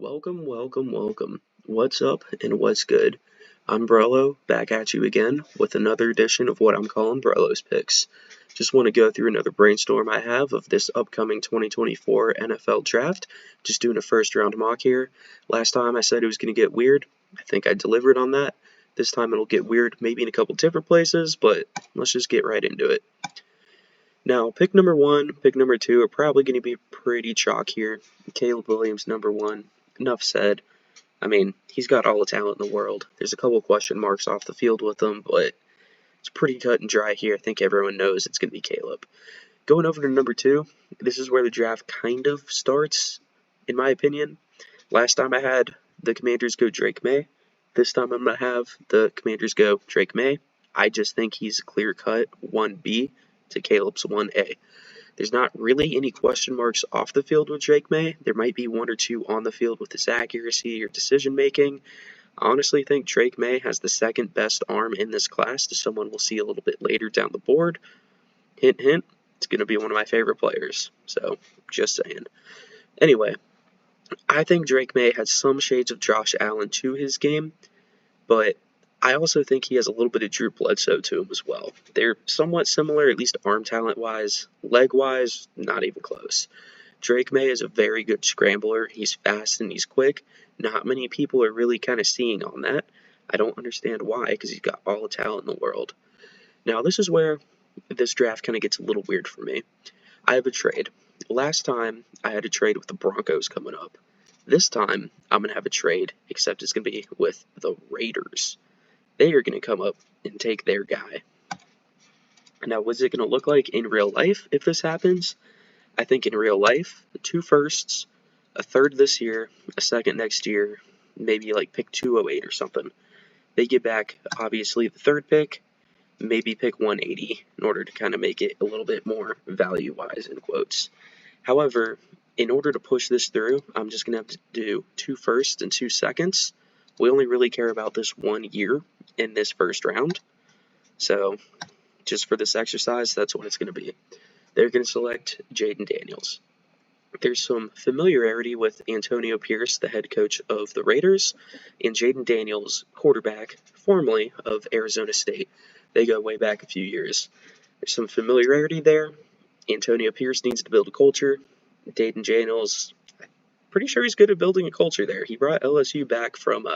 Welcome, welcome, welcome. What's up and what's good? I'm Brolo, back at you again with another edition of what I'm calling Brolo's Picks. Just want to go through another brainstorm I have of this upcoming 2024 NFL Draft. Just doing a first round mock here. Last time I said it was going to get weird. I think I delivered on that. This time it'll get weird, maybe in a couple different places, but let's just get right into it. Now, pick number one, pick number two are probably going to be pretty chalk here. Caleb Williams, number one. Enough said. I mean, he's got all the talent in the world. There's a couple question marks off the field with him, but it's pretty cut and dry here. I think everyone knows it's going to be Caleb. Going over to number two, this is where the draft kind of starts, in my opinion. Last time I had the Commanders go Drake May. This time I'm going to have the Commanders go Drake May. I just think he's a clear-cut 1B to Caleb's 1A. There's not really any question marks off the field with Drake May. There might be one or two on the field with his accuracy or decision making. I honestly think Drake May has the second best arm in this class to someone we'll see a little bit later down the board. Hint, hint, it's going to be one of my favorite players. So, just saying. Anyway, I think Drake May has some shades of Josh Allen to his game, but I also think he has a little bit of Drew Bledsoe to him as well. They're somewhat similar, at least arm talent-wise. Leg-wise, not even close. Drake May is a very good scrambler. He's fast and he's quick. Not many people are really kind of seeing on that. I don't understand why, because he's got all the talent in the world. Now, this is where this draft kind of gets a little weird for me. I have a trade. Last time, I had a trade with the Broncos coming up. This time, I'm going to have a trade, except it's going to be with the Raiders. They are going to come up and take their guy. Now, what's it going to look like in real life if this happens? I think in real life, 2 firsts, a third this year, a second next year, maybe like pick 208 or something. They get back, obviously, the third pick, maybe pick 180 in order to kind of make it a little bit more value-wise, in quotes. However, in order to push this through, I'm just going to have to do 2 firsts and 2 seconds. We only really care about this 1 year in this first round. So, just for this exercise, that's what it's going to be. They're going to select Jayden Daniels. There's some familiarity with Antonio Pierce, the head coach of the Raiders, and Jayden Daniels, quarterback, formerly of Arizona State. They go way back a few years. There's some familiarity there. Antonio Pierce needs to build a culture. Jayden Daniels, I'm pretty sure he's good at building a culture there. He brought LSU back from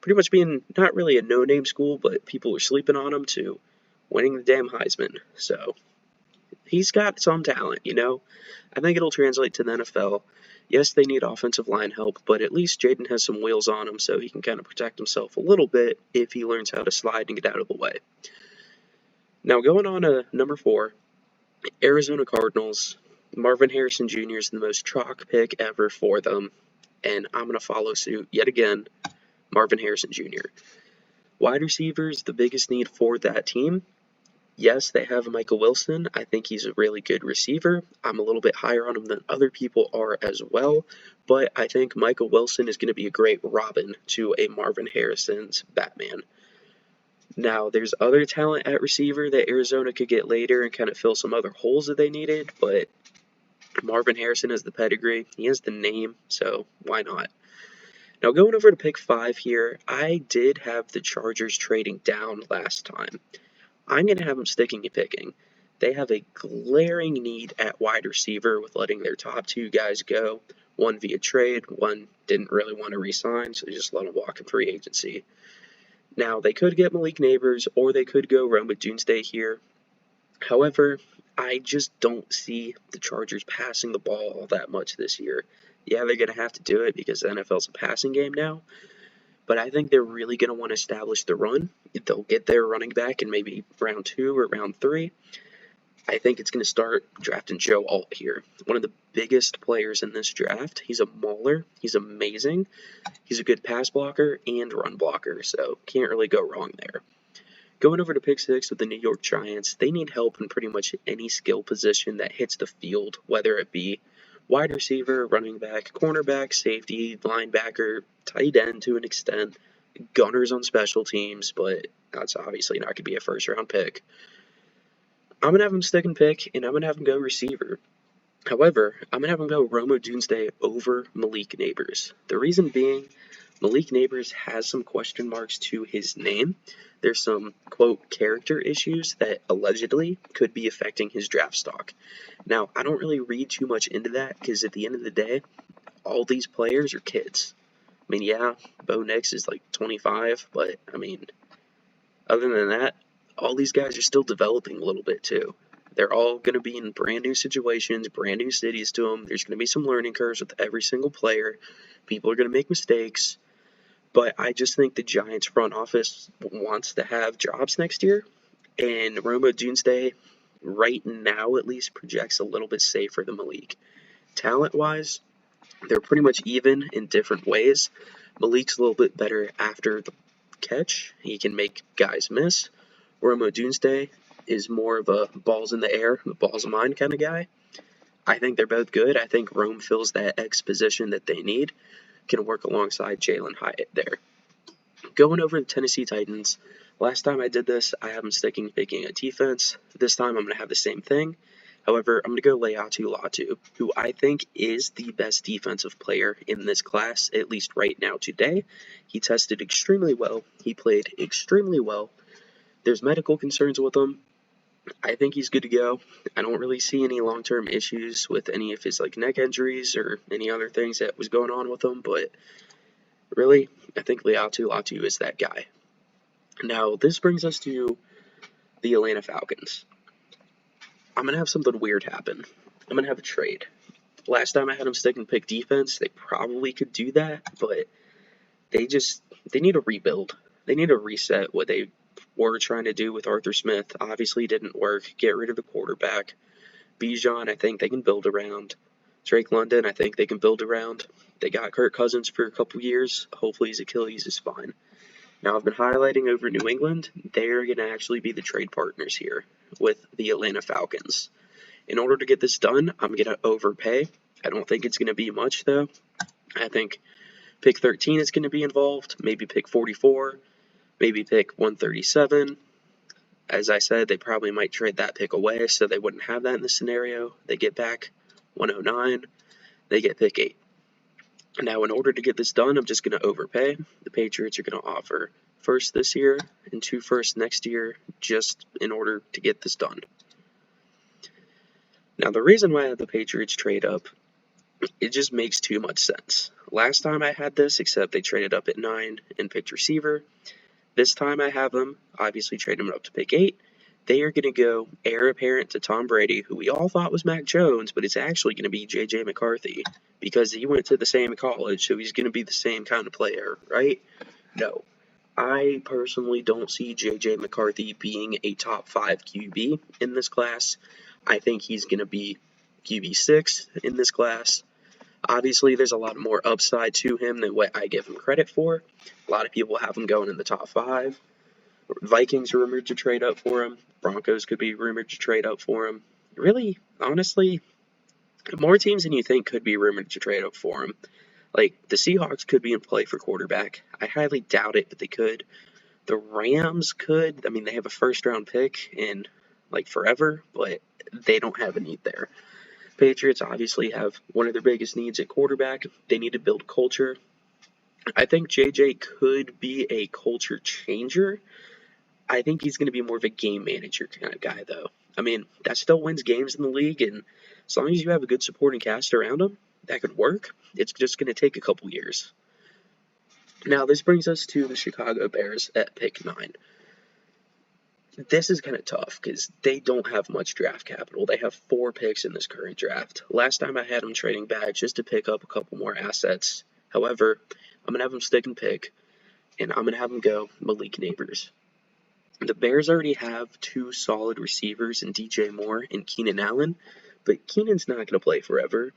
pretty much being not really a no-name school, but people were sleeping on him, to winning the damn Heisman. So, he's got some talent, you know. I think it'll translate to the NFL. Yes, they need offensive line help, but at least Jayden has some wheels on him so he can kind of protect himself a little bit if he learns how to slide and get out of the way. Now, going on to number 4, Arizona Cardinals. Marvin Harrison Jr. is the most chalk pick ever for them, and I'm going to follow suit yet again. Marvin Harrison Jr. Wide receivers, the biggest need for that team. Yes, they have Michael Wilson. I think he's a really good receiver. I'm a little bit higher on him than other people are as well, but I think Michael Wilson is going to be a great Robin to a Marvin Harrison's Batman. Now, there's other talent at receiver that Arizona could get later and kind of fill some other holes that they needed, but Marvin Harrison has the pedigree. He has the name, so why not? Now, going over to pick 5 here, I did have the Chargers trading down last time. I'm going to have them sticking and picking. They have a glaring need at wide receiver with letting their top 2 guys go. One via trade, one didn't really want to re-sign, so they just let him walk in free agency. Now, they could get Malik Neighbors, or they could go Rome Doomsday here. However, I just don't see the Chargers passing the ball all that much this year. Yeah, they're going to have to do it because the NFL's a passing game now, but I think they're really going to want to establish the run. They'll get their running back in maybe round 2 or round 3. I think it's going to start drafting Joe Alt here. One of the biggest players in this draft. He's a mauler. He's amazing. He's a good pass blocker and run blocker, so can't really go wrong there. Going over to pick 6 with the New York Giants, they need help in pretty much any skill position that hits the field, whether it be wide receiver, running back, cornerback, safety, linebacker, tight end to an extent, gunners on special teams, but that's obviously not going to be a first-round pick. I'm going to have them stick and pick, and I'm going to have them go receiver. However, I'm going to have him go Rome Odunze over Malik Neighbors. The reason being, Malik Neighbors has some question marks to his name. There's some, quote, character issues that allegedly could be affecting his draft stock. Now, I don't really read too much into that because at the end of the day, all these players are kids. I mean, yeah, Bo Nix is like 25, but I mean, other than that, all these guys are still developing a little bit too. They're all going to be in brand new situations, brand new cities to them. There's going to be some learning curves with every single player. People are going to make mistakes. But I just think the Giants front office wants to have jobs next year. And Rome Odunze, right now at least, projects a little bit safer than Malik. Talent-wise, they're pretty much even in different ways. Malik's a little bit better after the catch. He can make guys miss. Rome Odunze is more of a balls in the air, the balls of mine kind of guy. I think they're both good. I think Rome fills that X position that they need, can work alongside Jalen Hyatt there. Going over the Tennessee Titans, last time I did this, I have them picking a defense. This time I'm going to have the same thing. However, I'm going to go Laiatu Latu, who I think is the best defensive player in this class, at least right now today. He tested extremely well. He played extremely well. There's medical concerns with him. I think he's good to go. I don't really see any long-term issues with any of his neck injuries or any other things that was going on with him, but really, I think Laiatu Latu is that guy. Now, this brings us to the Atlanta Falcons. I'm going to have something weird happen. I'm going to have a trade. Last time I had them stick and pick defense, they probably could do that, but they need a rebuild. They need to reset what they were trying to do with Arthur Smith. Obviously didn't work. Get rid of the quarterback. Bijan, I think they can build around. Drake London, I think they can build around. They got Kirk Cousins for a couple years. Hopefully his Achilles is fine. Now, I've been highlighting over New England. They're going to actually be the trade partners here with the Atlanta Falcons. In order to get this done, I'm going to overpay. I don't think it's going to be much, though. I think pick 13 is going to be involved, maybe pick 44, maybe pick 137. As I said, they probably might trade that pick away, so they wouldn't have that in this scenario. They get back 109, they get pick 8. Now, in order to get this done, I'm just going to overpay. The Patriots are going to offer first this year and 2 firsts next year just in order to get this done. Now, the reason why I had the Patriots trade up, it just makes too much sense. Last time I had this, except they traded up at 9 and picked receiver. This time I have them, obviously trade them up to pick 8. They are going to go heir apparent to Tom Brady, who we all thought was Mac Jones, but it's actually going to be J.J. McCarthy because he went to the same college, so he's going to be the same kind of player, right? No. I personally don't see J.J. McCarthy being a top 5 QB in this class. I think he's going to be QB 6 in this class. Obviously, there's a lot more upside to him than what I give him credit for. A lot of people have him going in the top 5. Vikings are rumored to trade up for him. Broncos could be rumored to trade up for him. Really, honestly, more teams than you think could be rumored to trade up for him. The Seahawks could be in play for quarterback. I highly doubt it, but they could. The Rams could. I mean, they have a first-round pick in, forever, but they don't have a need there. Patriots obviously have one of their biggest needs at quarterback. They need to build culture. I think JJ could be a culture changer. I think he's going to be more of a game manager kind of guy, though. I mean, that still wins games in the league, and as long as you have a good supporting cast around him, that could work. It's just going to take a couple years. Now, this brings us to the Chicago Bears at pick 9. This is kind of tough because they don't have much draft capital. They have 4 picks in this current draft. Last time I had them trading back just to pick up a couple more assets. However, I'm going to have them stick and pick, and I'm going to have them go Malik Neighbors. The Bears already have 2 solid receivers in DJ Moore and Keenan Allen, but Keenan's not going to play forever.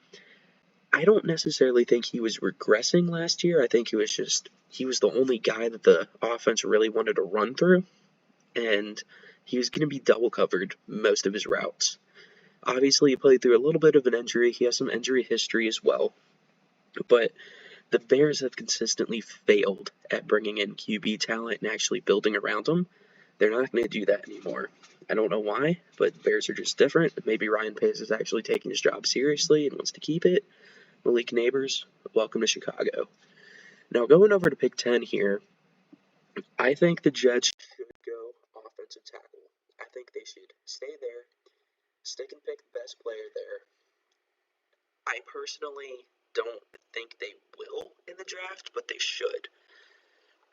I don't necessarily think he was regressing last year. I think he was the only guy that the offense really wanted to run through, and he was going to be double covered most of his routes. Obviously, he played through a little bit of an injury. He has some injury history as well, but the Bears have consistently failed at bringing in QB talent and actually building around them. They're not going to do that anymore. I don't know why, but Bears are just different. Maybe Ryan Pace is actually taking his job seriously and wants to keep it. Malik Neighbors, welcome to Chicago. Now, going over to pick 10 here, I think the Jets should go offensive tackle. I think they should stay there, stick and pick the best player there. I personally don't think they will in the draft, but they should.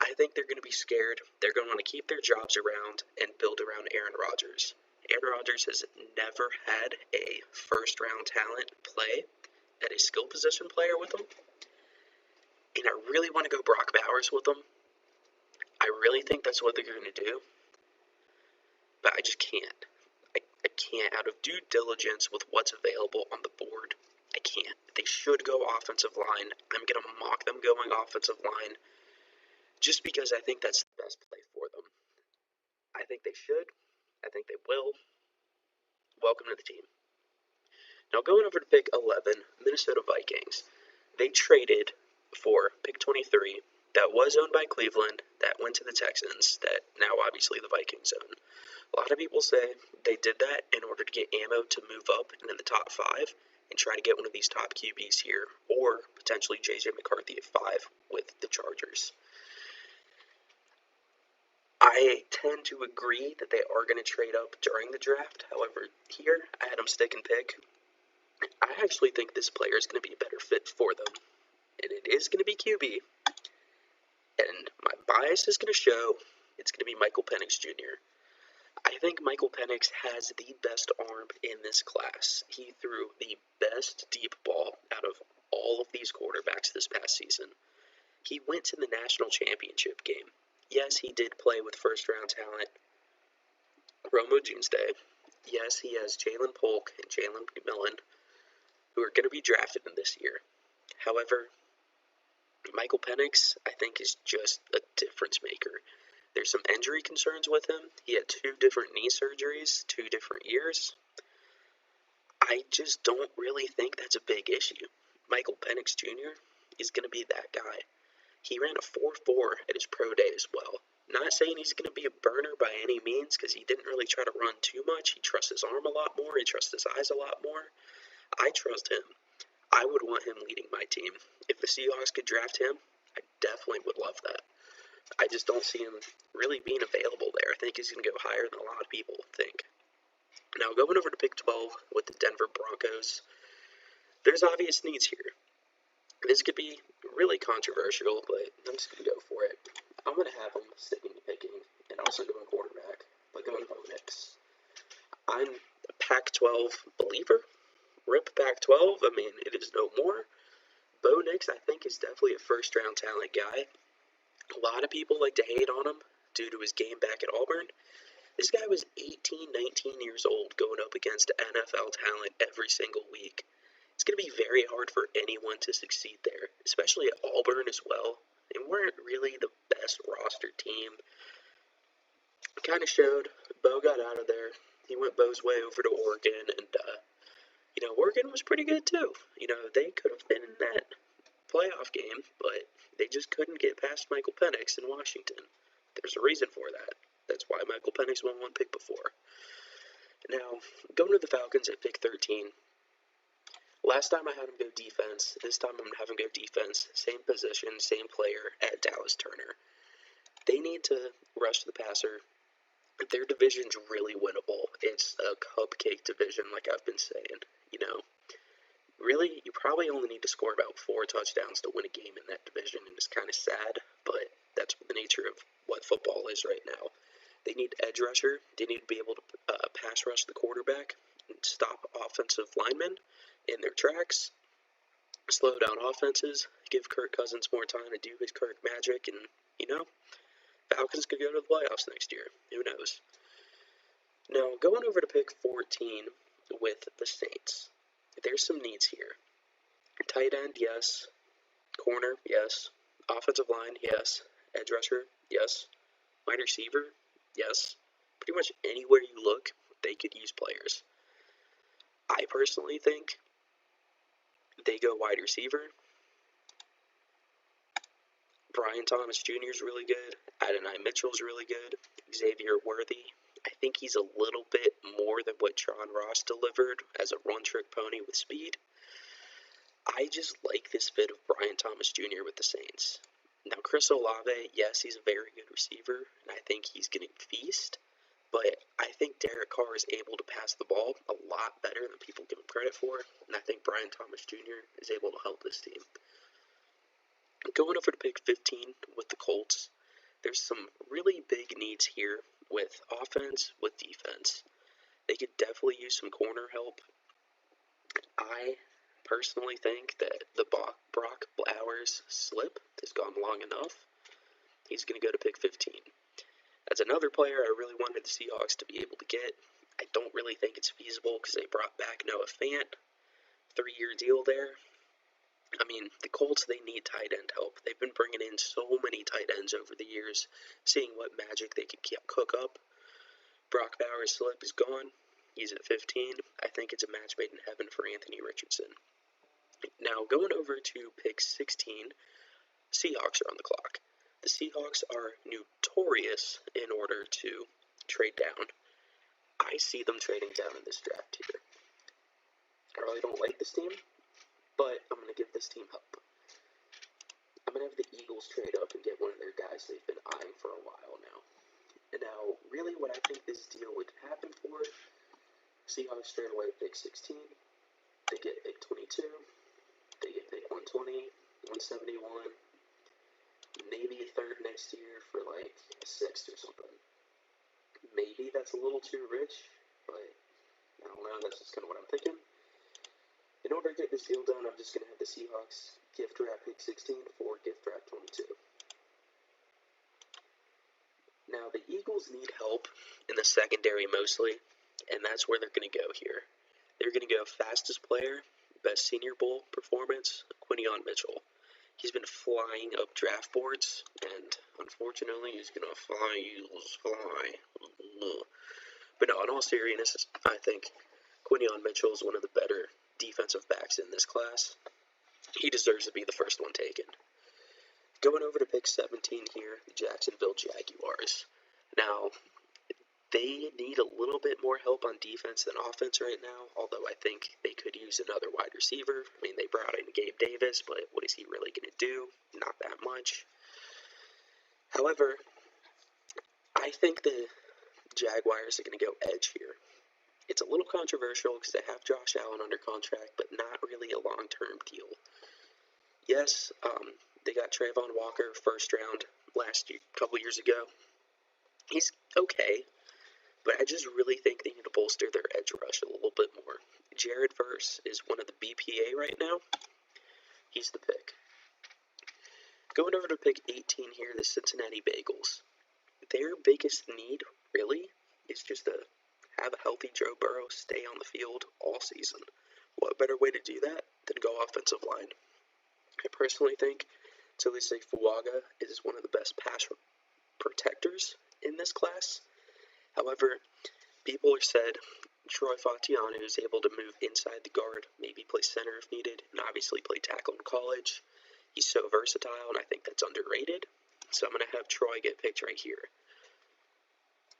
I think they're going to be scared. They're going to want to keep their jobs around and build around Aaron Rodgers. Aaron Rodgers has never had a first-round talent play at a skill position player with him. And I really want to go Brock Bowers with them. I really think that's what they're going to do. But I just can't. I can't. Out of due diligence with what's available on the board, I can't. They should go offensive line. I'm going to mock them going offensive line just because I think that's the best play for them. I think they should. I think they will. Welcome to the team. Now going over to pick 11, Minnesota Vikings. They traded for pick 23 that was owned by Cleveland, that went to the Texans, that now obviously the Vikings own. A lot of people say they did that in order to get ammo to move up into the top 5 and try to get one of these top QBs here, or potentially J.J. McCarthy at 5 with the Chargers. I tend to agree that they are going to trade up during the draft. However, here I had them stick and pick. I actually think this player is going to be a better fit for them, and it is going to be QB. And my bias is going to show it's going to be Michael Penix Jr. I think Michael Penix has the best arm in this class. He threw the best deep ball out of all of these quarterbacks this past season. He went to the national championship game. Yes, he did play with first-round talent Rome Odunze. Yes, he has Jalen Polk and Jalen McMillan, who are going to be drafted in this year. However, Michael Penix, I think, is just a difference maker. There's some injury concerns with him. He had 2 different knee surgeries, 2 different years. I just don't really think that's a big issue. Michael Penix Jr. is going to be that guy. He ran a 4.4 at his pro day as well. Not saying he's going to be a burner by any means, because he didn't really try to run too much. He trusts his arm a lot more. He trusts his eyes a lot more. I trust him. I would want him leading my team. If the Seahawks could draft him, I definitely would love that. I just don't see him really being available there. I think he's going to go higher than a lot of people think. Now, going over to pick 12 with the Denver Broncos, there's obvious needs here. This could be really controversial, but I'm just going to go for it. I'm going to have him sticking to picking and also going quarterback, but going Bo Nix. I'm a Pac-12 believer. Rip Pac-12, I mean, it is no more. Bo Nix, I think, is definitely a first-round talent guy. A lot of people like to hate on him due to his game back at Auburn. This guy was 18, 19 years old going up against NFL talent every single week. It's going to be very hard for anyone to succeed there, especially at Auburn as well. They weren't really the best roster team. Kind of showed. Bo got out of there. He went Bo's way over to Oregon, and, Oregon was pretty good too. They could have been in that playoff game, but they just couldn't get past Michael Penix in Washington. There's a reason for that. That's why Michael Penix won 1 pick before. Now, going to the Falcons at pick 13. Last time I had him go defense. This time I'm going to have him go defense. Same position, same player at Dallas Turner. They need to rush the passer. Their division's really winnable. It's a cupcake division, like I've been saying. Really, you probably only need to score about 4 touchdowns to win a game in that division, and it's kind of sad, but that's the nature of what football is right now. They need edge rusher. They need to be able to pass rush the quarterback and stop offensive linemen in their tracks, slow down offenses, give Kirk Cousins more time to do his Kirk magic, and, Falcons could go to the playoffs next year. Who knows? Now, going over to pick 14 with the Saints. There's some needs here. Tight end, yes. Corner, yes. Offensive line, yes. Edge rusher, yes. Wide receiver, yes. Pretty much anywhere you look, they could use players. I personally think they go wide receiver. Brian Thomas Jr. is really good. Adonai Mitchell's really good. Xavier Worthy. I think he's a little bit more than what John Ross delivered as a one-trick pony with speed. I just like this fit of Brian Thomas Jr. with the Saints. Now, Chris Olave, yes, he's a very good receiver, and I think he's going to feast. But I think Derek Carr is able to pass the ball a lot better than people give him credit for, and I think Brian Thomas Jr. is able to help this team. Going over to pick 15 with the Colts, there's some really big needs here with offense, with defense. They could definitely use some corner help. I personally think that the Brock Bowers slip has gone long enough. He's going to go to pick 15. That's another player I really wanted the Seahawks to be able to get. I don't really think it's feasible because they brought back Noah Fant. 3-year deal there. I mean, the Colts, they need tight end help. They've been bringing in so many tight ends over the years, seeing what magic they could cook up. Brock Bowers' slip is gone. He's at 15. I think it's a match made in heaven for Anthony Richardson. Now, going over to pick 16, Seahawks are on the clock. The Seahawks are notorious in order to trade down. I see them trading down in this draft here. I really don't like this team, but I'm going to give this team help. I'm going to have the Eagles trade up and get one of their guys they've been eyeing for a while now. And now, really what I think this deal would happen for, Seahawks trade away pick 16, they get pick 22, they get pick 120, 171, maybe a third next year for like a sixth or something. Maybe that's a little too rich, but I don't know, that's just kind of what I'm thinking. In order to get this deal done, I'm just going to have the Seahawks gift wrap pick 16 for gift wrap 22. Now, the Eagles need help in the secondary mostly, and that's where they're going to go here. They're going to go fastest player, best Senior Bowl performance, Quinyon Mitchell. He's been flying up draft boards, and unfortunately, he's going to fly, Eagles fly. But no, in all seriousness, I think Quinyon Mitchell is one of the better defensive backs in this class. He deserves to be the first one taken. Going over to pick 17 here, the Jacksonville Jaguars. Now, they need a little bit more help on defense than offense right now, although I think they could use another wide receiver. I mean, they brought in Gabe Davis, but what is he really going to do? Not that much. However, I think the Jaguars are going to go edge here. It's a little controversial because they have Josh Allen under contract, but not really a long-term deal. Yes, they got Trayvon Walker first round a couple years ago. He's okay, but I just really think they need to bolster their edge rush a little bit more. Jared Verse is one of the BPA right now. He's the pick. Going over to pick 18 here, the Cincinnati Bengals. Their biggest need, really, is just to have a healthy Joe Burrow stay on the field all season. What better way to do that than go offensive line? I personally think Talisay Fuaga is one of the best pass protectors in this class. However, people have said Troy Fatianu is able to move inside the guard, maybe play center if needed, and obviously play tackle in college. He's so versatile, and I think that's underrated. So I'm going to have Troy get picked right here.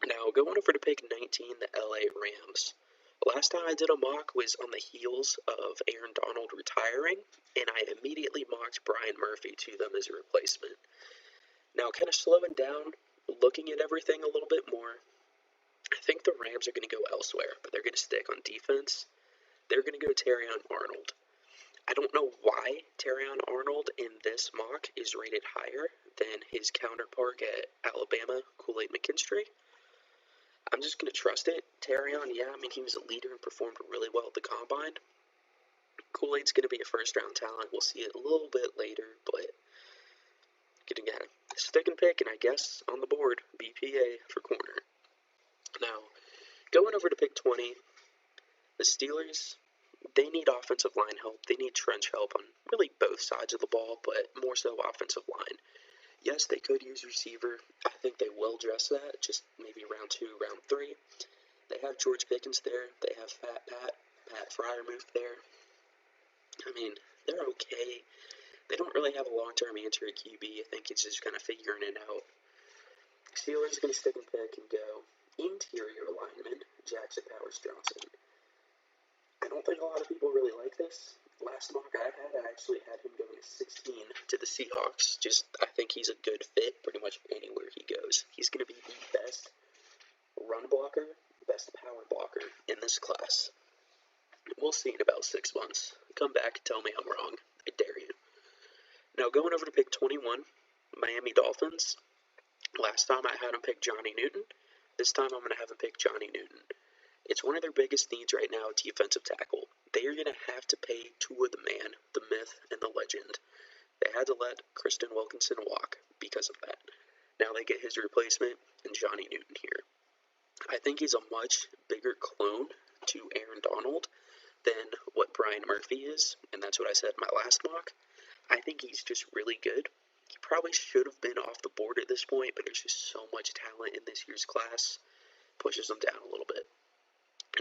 Now, going over to pick 19, the LA Rams. The last time I did a mock was on the heels of Aaron Donald retiring, and I immediately mocked Brian Murphy to them as a replacement. Now, kind of slowing down, looking at everything a little bit more, I think the Rams are going to go elsewhere, but they're going to stick on defense. They're going to go Terrion Arnold. I don't know why Terrion Arnold in this mock is rated higher than his counterpart at Alabama, Kool-Aid McKinstry. I'm just going to trust it. Terrion, yeah, I mean, he was a leader and performed really well at the Combine. Kool-Aid's going to be a first-round talent. We'll see it a little bit later, but getting at a stick and pick, and I guess on the board, BPA for corner. Now, going over to pick 20, the Steelers, they need offensive line help. They need trench help on really both sides of the ball, but more so offensive line. Yes, they could use receiver. I think they will address that, just maybe round 2, round 3. They have George Pickens there. They have Pat Freiermuth there. I mean, they're okay. They don't really have a long-term answer at QB. I think it's just kind of figuring it out. Steelers going to stick and pick and go interior lineman, Jackson Powers-Johnson. I don't think a lot of people really like this. Last mock I actually had him going to 16 to the Seahawks. I think he's a good fit pretty much anywhere he goes. He's going to be the best run blocker, best power blocker in this class. We'll see in about 6 months. Come back and tell me I'm wrong. I dare you. Now going over to pick 21, Miami Dolphins. Last time I had him pick Johnny Newton. This time I'm going to have him pick Johnny Newton. It's one of their biggest needs right now at defensive tackle. They are going to have to pay Tua the man, the myth, and the legend. They had to let Kristen Wilkinson walk because of that. Now they get his replacement in Johnny Newton here. I think he's a much bigger clone to Aaron Donald than what Brian Murphy is, and that's what I said in my last mock. I think he's just really good. He probably should have been off the board at this point, but there's just so much talent in this year's class, pushes him down a little bit.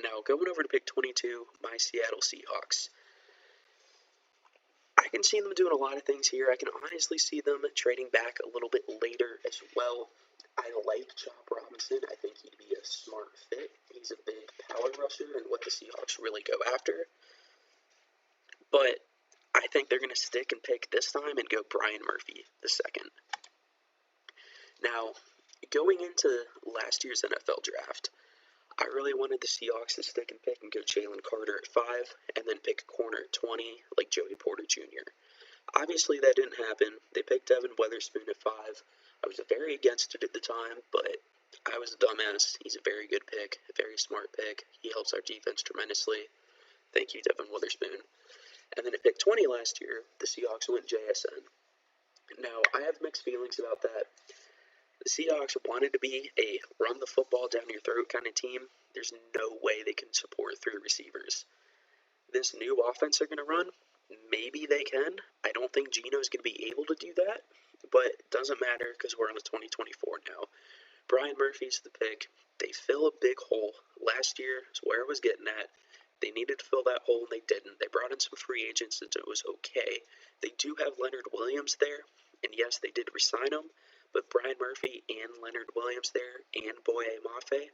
Now, going over to pick 22, my Seattle Seahawks. I can see them doing a lot of things here. I can honestly see them trading back a little bit later as well. I like Chop Robinson. I think he'd be a smart fit. He's a big power rusher and what the Seahawks really go after. But I think they're going to stick and pick this time and go Brian Murphy the second. Now, going into last year's NFL draft, I really wanted the Seahawks to stick and pick and go Jalen Carter at 5 and then pick a corner at 20 like Joey Porter Jr. Obviously, that didn't happen. They picked Devin Weatherspoon at 5. I was very against it at the time, but I was a dumbass. He's a very good pick, a very smart pick. He helps our defense tremendously. Thank you, Devin Weatherspoon. And then at pick 20 last year, the Seahawks went JSN. Now, I have mixed feelings about that. The Seahawks wanted to be a run the football down your throat kind of team. There's no way they can support 3 receivers. This new offense they're going to run, maybe they can. I don't think Geno's going to be able to do that, but it doesn't matter because we're on to 2024 now. Brian Murphy's the pick. They fill a big hole. Last year is where I was getting at. They needed to fill that hole, and they didn't. They brought in some free agents, and it was okay. They do have Leonard Williams there, and yes, they did re-sign him, but Brian Murphy and Leonard Williams there, and Boye Mafe,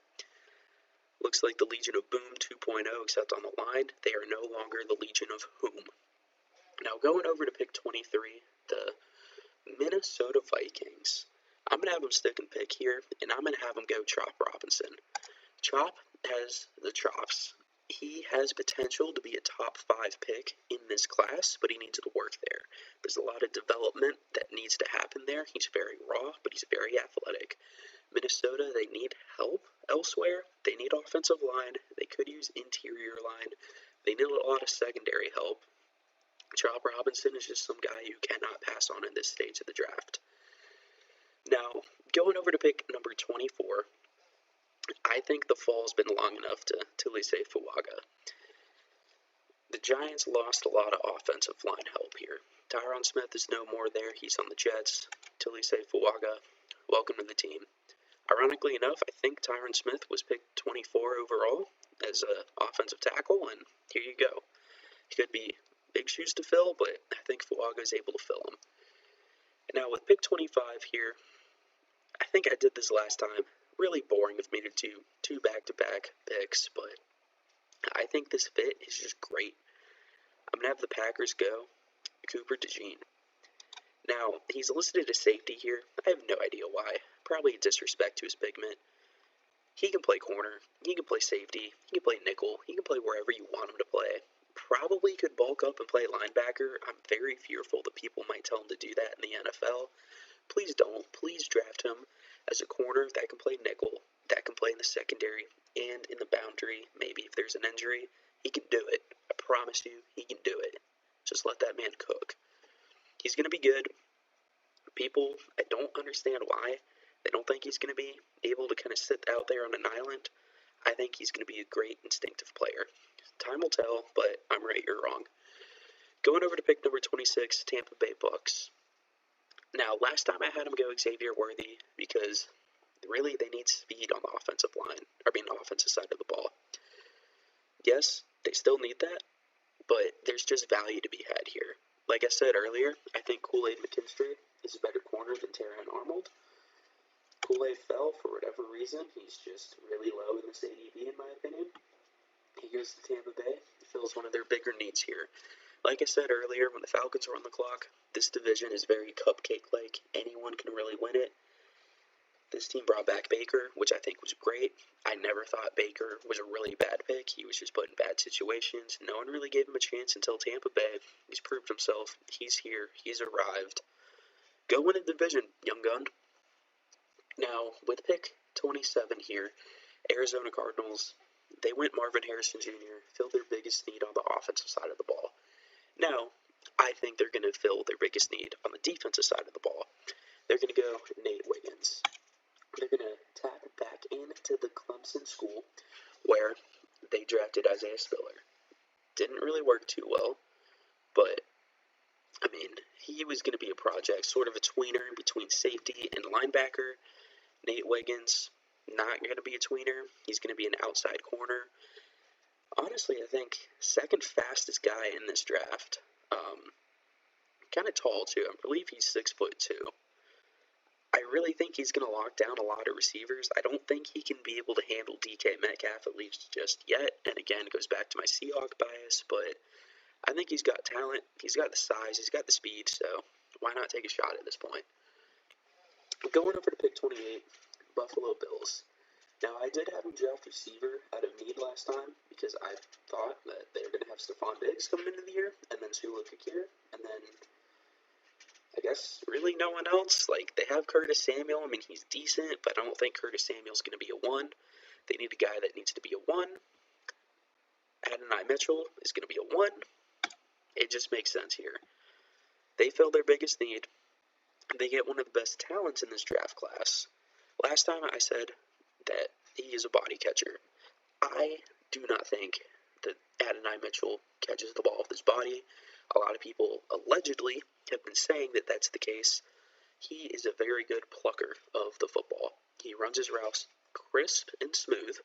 looks like the Legion of Boom 2.0, except on the line, they are no longer the Legion of Whom. Now, going over to pick 23, the Minnesota Vikings. I'm going to have them stick and pick here, and I'm going to have them go Chop Robinson. Chop has the chops. He has potential to be a top 5 pick in this class, but he needs to work there. There's a lot of development that needs to happen there. He's very raw, but he's very athletic. Minnesota, they need help elsewhere. They need offensive line. They could use interior line. They need a lot of secondary help. Chop Robinson is just some guy you cannot pass on in this stage of the draft. Now, going over to pick number 24, I think the fall's been long enough to Tulise Fuaga. The Giants lost a lot of offensive line help here. Tyron Smith is no more there. He's on the Jets. Tulise Fuaga, welcome to the team. Ironically enough, I think Tyron Smith was picked 24 overall as an offensive tackle, and here you go. He could be big shoes to fill, but I think Fuaga is able to fill them. Now with pick 25 here, I think I did this last time. Really boring of me to do 2 back-to-back picks, but I think this fit is just great. I'm going to have the Packers go Cooper DeJean. Now, he's listed as safety here. I have no idea why. Probably a disrespect to his pigment. He can play corner. He can play safety. He can play nickel. He can play wherever you want him to play. Probably could bulk up and play linebacker. I'm very fearful that people might tell him to do that in the NFL. Please don't. Please draft him as a corner that can play nickel, that can play in the secondary, and in the boundary. Maybe if there's an injury, he can do it. I promise you, he can do it. Just let that man cook. He's going to be good. People, I don't understand why. They don't think he's going to be able to kind of sit out there on an island. I think he's going to be a great instinctive player. Time will tell, but I'm right, you're wrong. Going over to pick number 26, Tampa Bay Bucks. Now, last time I had him go Xavier Worthy because really they need speed on the offensive line, offensive side of the ball. Yes, they still need that, but there's just value to be had here. Like I said earlier, I think Kool-Aid McKinstry is a better corner than Terran Arnold. Kool-Aid fell for whatever reason. He's just really low in this ADP, in my opinion. He goes to Tampa Bay. He fills one of their bigger needs here. Like I said earlier, when the Falcons are on the clock, this division is very cupcake-like. Anyone can really win it. This team brought back Baker, which I think was great. I never thought Baker was a really bad pick. He was just put in bad situations. No one really gave him a chance until Tampa Bay. He's proved himself. He's here. He's arrived. Go win a division, young gun. Now, with pick 27 here, Arizona Cardinals, they went Marvin Harrison Jr., filled their biggest need on the offensive side of the ball. Now, I think they're going to fill their biggest need on the defensive side of the ball. They're going to go Nate Wiggins. They're going to tap back into the Clemson school where they drafted Isaiah Spiller. Didn't really work too well, but, I mean, he was going to be a project, sort of a tweener between safety and linebacker. Nate Wiggins, not going to be a tweener. He's going to be an outside corner. Honestly, I think second fastest guy in this draft. Kind of tall, too. I believe he's 6'2". I really think he's going to lock down a lot of receivers. I don't think he can be able to handle DK Metcalf, at least just yet. And again, it goes back to my Seahawk bias, but I think he's got talent. He's got the size. He's got the speed, so why not take a shot at this point? Going over to pick 28, Buffalo Bills. Now, I did have him draft receiver out of need last time because I thought that they were going to have Stephon Diggs coming into the year and then Sula Kakir, and then I guess really no one else. Like, they have Curtis Samuel. I mean, he's decent, but I don't think Curtis Samuel's going to be a 1. They need a guy that needs to be a 1. Adonai Mitchell is going to be a 1. It just makes sense here. They fill their biggest need. They get one of the best talents in this draft class. Last time I said that he is a body catcher. I do not think that Adonai Mitchell catches the ball with his body. A lot of people allegedly have been saying that that's the case. He is a very good plucker of the football. He runs his routes crisp and smooth.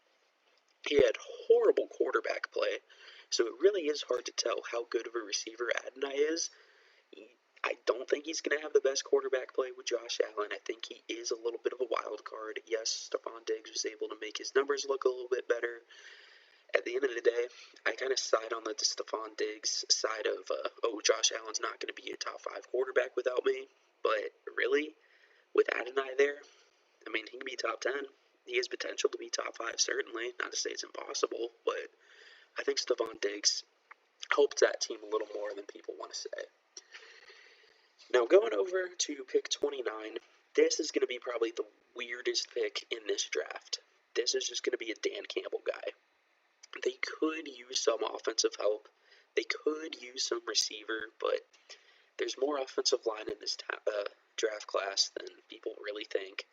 He had horrible quarterback play, so it really is hard to tell how good of a receiver Adonai is. I don't think he's going to have the best quarterback play with Josh Allen. I think he is a little bit of a wild card. Yes, Stephon Diggs was able to make his numbers look a little bit better. At the end of the day, I kind of side on the Stephon Diggs side of, Josh Allen's not going to be a top 5 quarterback without me. But really, with Adonai there, I mean, he can be top 10. He has potential to be top 5, certainly. Not to say it's impossible, but I think Stephon Diggs helped that team a little more than people want to say. Now, going over to pick 29, this is going to be probably the weirdest pick in this draft. This is just going to be a Dan Campbell guy. They could use some offensive help. They could use some receiver, but there's more offensive line in this draft class than people really think.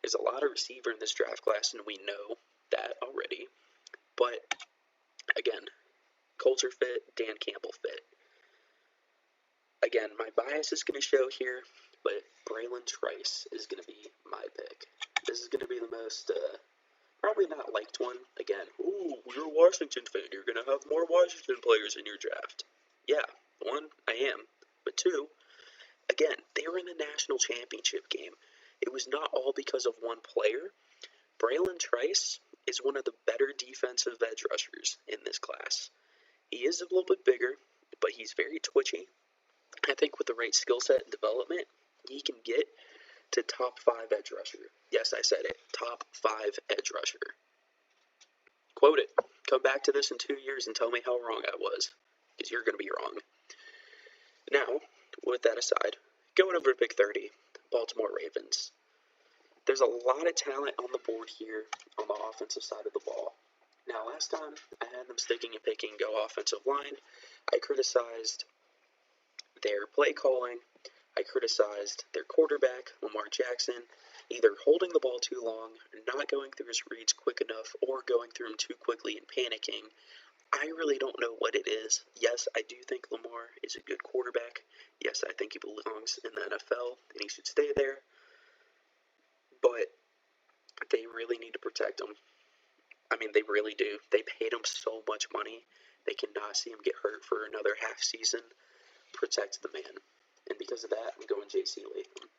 There's a lot of receiver in this draft class, and we know that already. But, again, culture fit, Dan Campbell fit. Again, my bias is going to show here, but Braylon Trice is going to be my pick. This is going to be the most, probably not liked one. Again, ooh, you're a Washington fan. You're going to have more Washington players in your draft. Yeah, 1, I am. But 2, again, they were in the national championship game. It was not all because of one player. Braylon Trice is one of the better defensive edge rushers in this class. He is a little bit bigger, but he's very twitchy. I think with the right skill set and development, he can get to top 5 edge rusher. Yes, I said it. Top 5 edge rusher. Quote it. Come back to this in 2 years and tell me how wrong I was, because you're going to be wrong. Now, with that aside, going over to pick 30, Baltimore Ravens. There's a lot of talent on the board here on the offensive side of the ball. Now, last time I had them sticking and picking go offensive line, I criticized their play calling. I criticized their quarterback, Lamar Jackson, either holding the ball too long, not going through his reads quick enough, or going through them too quickly and panicking. I really don't know what it is. Yes, I do think Lamar is a good quarterback. Yes, I think he belongs in the NFL, and he should stay there. But they really need to protect him. I mean, they really do. They paid him so much money. They cannot see him get hurt for another half season. protect the man. And because of that, I'm going J.C. Latham.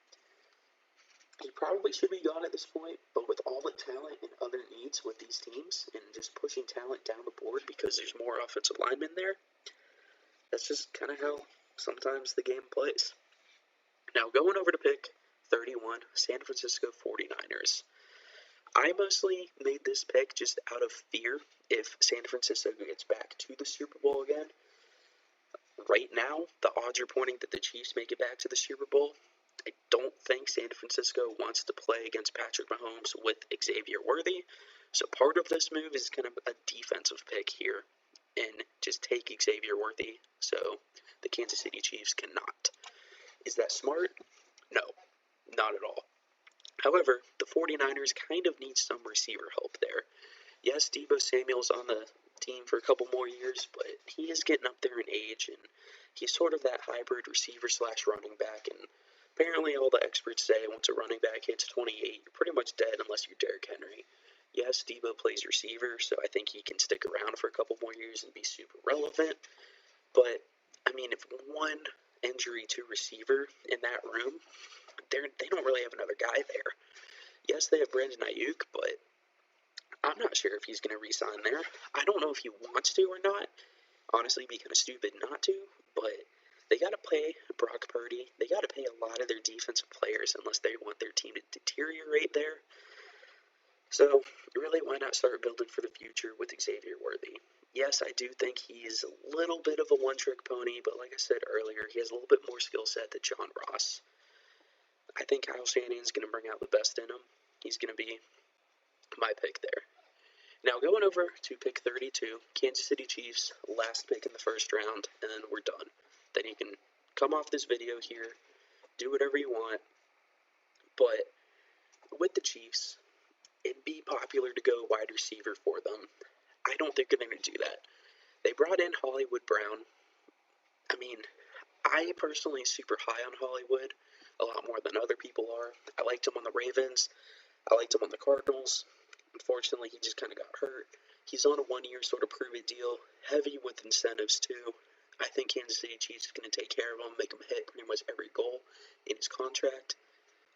He probably should be gone at this point, but with all the talent and other needs with these teams, and just pushing talent down the board because there's more offensive linemen there, that's just kind of how sometimes the game plays. Now, going over to pick 31, San Francisco 49ers. I mostly made this pick just out of fear if San Francisco gets back to the Super Bowl again. Right now, the odds are pointing that the Chiefs make it back to the Super Bowl. I don't think San Francisco wants to play against Patrick Mahomes with Xavier Worthy, so part of this move is kind of a defensive pick here, and just take Xavier Worthy so the Kansas City Chiefs cannot. Is that smart? No, not at all. However, the 49ers kind of need some receiver help there. Yes, Deebo Samuel's on the team for a couple more years, but he is getting up there in age, and he's sort of that hybrid receiver slash running back, and apparently all the experts say once a running back hits 28, you're pretty much dead unless you're Derrick Henry. Yes, Deebo plays receiver, so I think he can stick around for a couple more years and be super relevant, but, I mean, if one injury to receiver in that room, they don't really have another guy there. Yes, they have Brandon Ayuk, but I'm not sure if he's going to re-sign there. I don't know if he wants to or not. Honestly, it'd be kind of stupid not to, but they got to pay Brock Purdy. They got to pay a lot of their defensive players unless they want their team to deteriorate there. So, really, why not start building for the future with Xavier Worthy? Yes, I do think he's a little bit of a one-trick pony, but like I said earlier, he has a little bit more skill set than John Ross. I think Kyle Shanahan's going to bring out the best in him. He's going to be my pick there. Now, going over to pick 32, Kansas City Chiefs, last pick in the first round, and then we're done. Then you can come off this video here, do whatever you want, but with the Chiefs, it'd be popular to go wide receiver for them. I don't think they're going to do that. They brought in Hollywood Brown. I mean, I personally am super high on Hollywood, a lot more than other people are. I liked him on the Ravens. I liked him on the Cardinals. Unfortunately, he just kind of got hurt. He's on a one-year sort of prove-it deal, heavy with incentives too. I think Kansas City Chiefs is going to take care of him, make him hit pretty much every goal in his contract.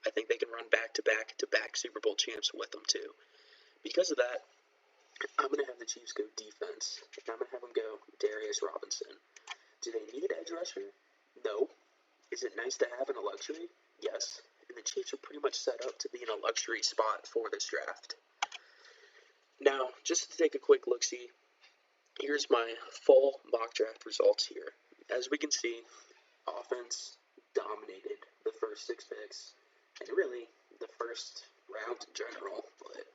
I think they can run back-to-back Super Bowl champs with him too. Because of that, I'm going to have the Chiefs go defense, and I'm going to have them go Darius Robinson. Do they need edge rusher? No. Is it nice to have in a luxury? Yes. And the Chiefs are pretty much set up to be in a luxury spot for this draft. Now, just to take a quick look-see, here's my full mock draft results here. As we can see, offense dominated the first 6 picks, and really the first round in general, but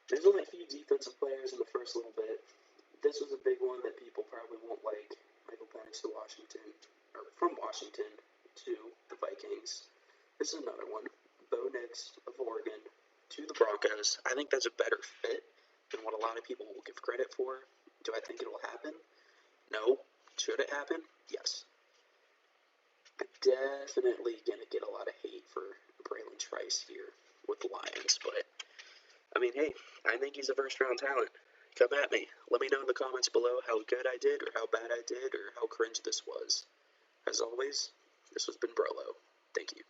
there's only a few defensive players in the first little bit. This was a big one that people probably won't like. Michael Penix to Washington, or from Washington to the Vikings. This is another one. Bo Nix of Oregon to the Broncos. I think that's a better fit than what a lot of people will give credit for. Do I think it'll happen? No. Should it happen? Yes. I'm definitely going to get a lot of hate for Braylon Trice here with the Lions, but I mean, hey, I think he's a first-round talent. Come at me. Let me know in the comments below how good I did, or how bad I did, or how cringe this was. As always, this has been Brolo. Thank you.